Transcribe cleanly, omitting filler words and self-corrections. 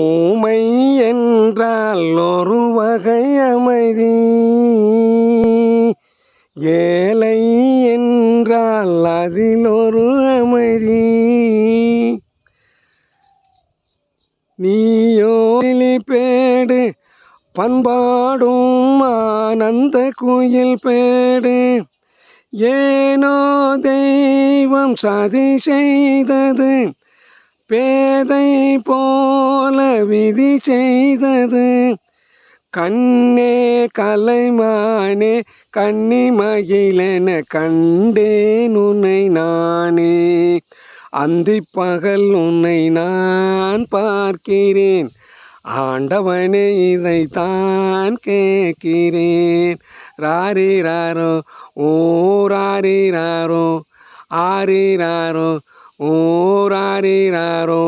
ஊமை என்றால் ஒரு வகை அமைதி, ஏழை என்றால் அதில் ஒரு அமைதி. நீயோ பேடு பண்பாடும் ஆனந்த குயில் பேடு, ஏனோ தெய்வம் சதி செய்தது, பேதை போல விதி செய்தது. கண்ணே கலைமானே கன்னிமகிழென கண்டேன் உன்னை நானே, அந்தி பகல் உன்னை நான் பார்க்கிறேன், ஆண்டவனே இதைத்தான் கேட்கிறேன். ராரிராரோ ஓ ராரிராரோ, ஆரிராரோ ஓ ராரிராரோ.